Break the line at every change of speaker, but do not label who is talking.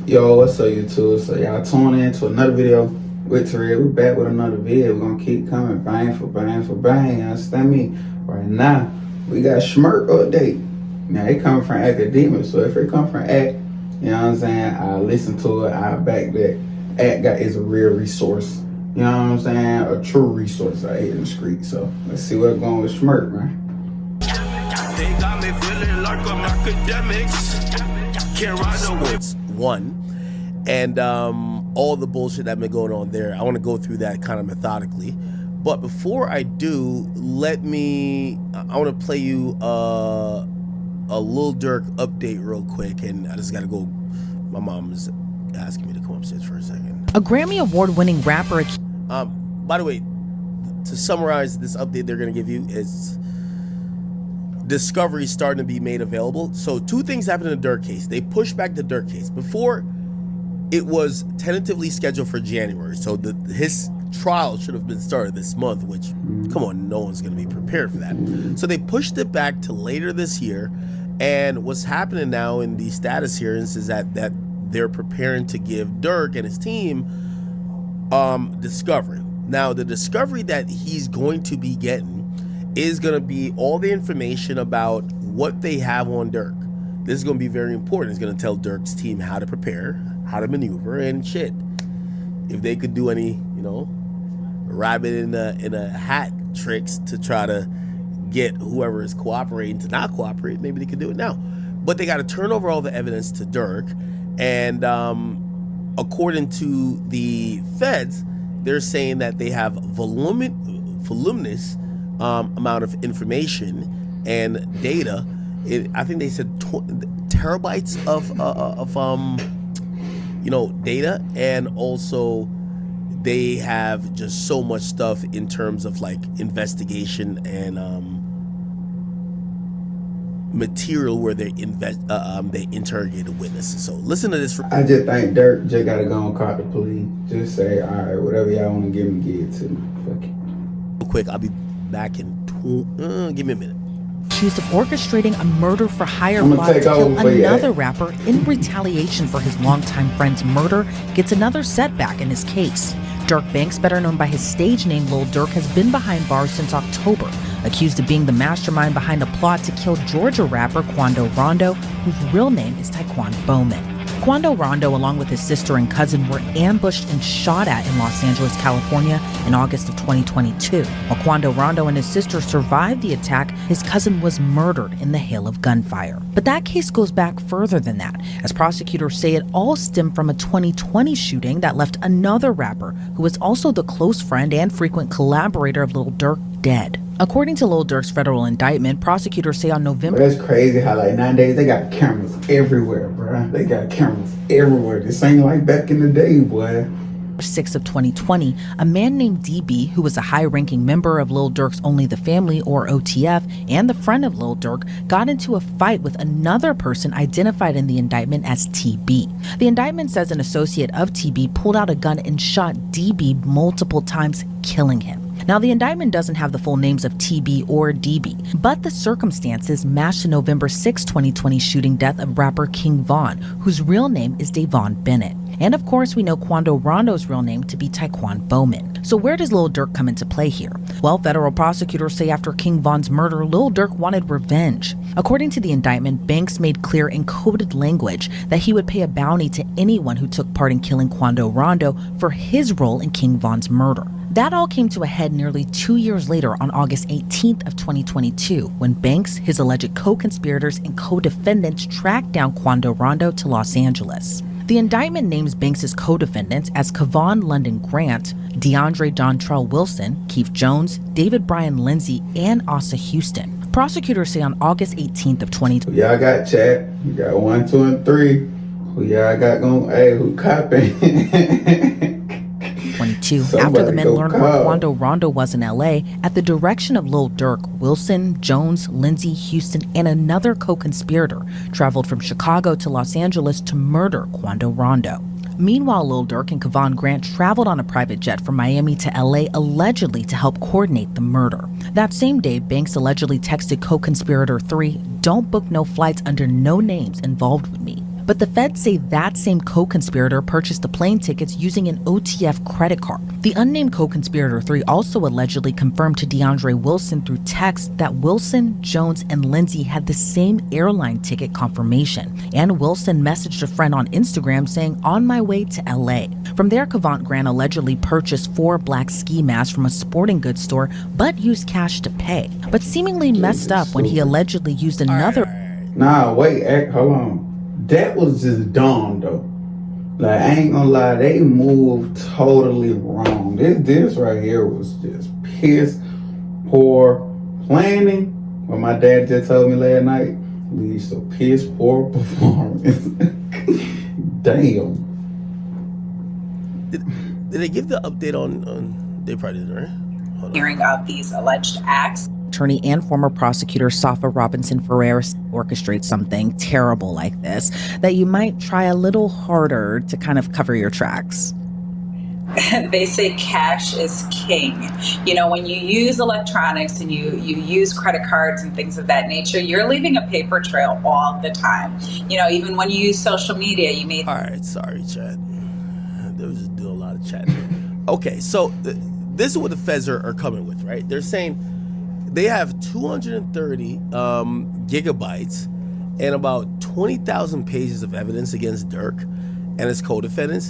Yo, what's up YouTube? So y'all tune in to another video with Terez. We back with another video. We're gonna keep coming bang for bang for bang. You understand me? Right now, we got Schmirk update. Now it coming from AKADEMIKS, so if it come from AKK, you know what I'm saying, I listen to it, I back that. AKK is a real resource. You know what I'm saying? A true resource out here in the street. So let's see what's going with Schmirk, man.
They got me feeling like I'm academics. Can't ride no
Sports 1 and all the bullshit that been going on there. I want to go through that kind of methodically, but before I do, I want to play you a Lil Durk update real quick, and I just gotta go. My mom's asking me to come upstairs for a second.
A Grammy award-winning rapper.
By the way, to summarize this update they're gonna give you is discovery starting to be made available. So two things happened in the DURK case. They pushed back the DURK case. Before, it was tentatively scheduled for January. So his trial should have been started this month, which, come on, no one's going to be prepared for that. So they pushed it back to later this year. And what's happening now in the status hearings is that they're preparing to give DURK and his team discovery. Now, the discovery that he's going to be getting is going to be all the information about what they have on DURK. This is going to be very important. It's going to tell DURK's team how to prepare, how to maneuver, and shit. If they could do any, rabbit in a hat tricks to try to get whoever is cooperating to not cooperate, maybe they could do it now. But they got to turn over all the evidence to DURK, and according to the feds, they're saying that they have voluminous amount of information and data. I think they said terabytes of data, and also they have just so much stuff in terms of like investigation and material where they interrogated witnesses. So listen to this.
I just think DURK just gotta go and call the police. Just say, all right, whatever y'all want to give me, give it to me. Fuck it.
Real quick, I'll be back in give me a minute.
Accused of orchestrating a murder for hire plot to kill another rapper in retaliation for his longtime friend's murder, gets another setback in his case. DURK Banks, better known by his stage name Lil Durk, has been behind bars since October, accused of being the mastermind behind a plot to kill Georgia rapper Quando Rondo, whose real name is Taekwon Bowman. Quando Rondo, along with his sister and cousin, were ambushed and shot at in Los Angeles, California in August of 2022. While Quando Rondo and his sister survived the attack, his cousin was murdered in the hail of gunfire. But that case goes back further than that, as prosecutors say it all stemmed from a 2020 shooting that left another rapper, who was also the close friend and frequent collaborator of Lil Durk, dead. According to Lil Durk's federal indictment, prosecutors say on November...
That's crazy how like nowadays they got cameras everywhere, bro. They got cameras everywhere. This ain't like back in the day, boy.
6 of 2020, a man named DB, who was a high-ranking member of Lil Durk's Only the Family, or OTF, and the friend of Lil Durk, got into a fight with another person identified in the indictment as TB. The indictment says an associate of TB pulled out a gun and shot DB multiple times, killing him. Now, the indictment doesn't have the full names of TB or DB, but the circumstances match the November 6, 2020 shooting death of rapper King Von, whose real name is Davon Bennett. And of course, we know Quando Rondo's real name to be Taekwon Bowman. So where does Lil Durk come into play here? Well, federal prosecutors say after King Von's murder, Lil Durk wanted revenge. According to the indictment, Banks made clear in coded language that he would pay a bounty to anyone who took part in killing Quando Rondo for his role in King Von's murder. That all came to a head nearly 2 years later on August 18th of 2022, when Banks, his alleged co-conspirators, and co-defendants tracked down Quando Rondo to Los Angeles. The indictment names Banks' co-defendants as Kevon London Grant, DeAndre Dontrell Wilson, Keith Jones, David Bryan Lindsay, and Asa Houston. Prosecutors say on August 18th of 2022,
y'all got chat. You got 1, 2, and 3. Who y'all got going? Hey, who copping?
After the men learned where Quando Rondo was in LA, at the direction of Lil Durk, Wilson, Jones, Lindsay, Houston, and another co-conspirator traveled from Chicago to Los Angeles to murder Quando Rondo. Meanwhile, Lil Durk and Kevon Grant traveled on a private jet from Miami to LA allegedly to help coordinate the murder. That same day, Banks allegedly texted co-conspirator 3, "Don't book no flights under no names involved with me." But the feds say that same co-conspirator purchased the plane tickets using an OTF credit card. The unnamed co-conspirator 3 also allegedly confirmed to DeAndre Wilson through text that Wilson, Jones, and Lindsay had the same airline ticket confirmation. And Wilson messaged a friend on Instagram saying, "On my way to LA." From there, Cavant Grant allegedly purchased 4 black ski masks from a sporting goods store, but used cash to pay. But seemingly messed up when he allegedly used another.
Nah, wait, hold on. That was just dumb though. Like, I ain't gonna lie, they moved totally wrong. This right here was just piss poor planning. What my dad just told me last night leads to piss poor performance. Damn.
Did they give the update on they probably didn't, right? Hold on.
Hearing of these alleged acts.
Attorney and former prosecutor Safa Robinson Ferrer orchestrates something terrible like this, that you might try a little harder to kind of cover your tracks.
They say cash is king. You know, when you use electronics and you use credit cards and things of that nature, you're leaving a paper trail all the time. You know, even when you use social media, you may...
All right, sorry, Chad. They was just doing a lot of chatting. Okay, so this is what the feds are coming with, right? They're saying they have 230 gigabytes and about 20,000 pages of evidence against DURK and his co-defendants.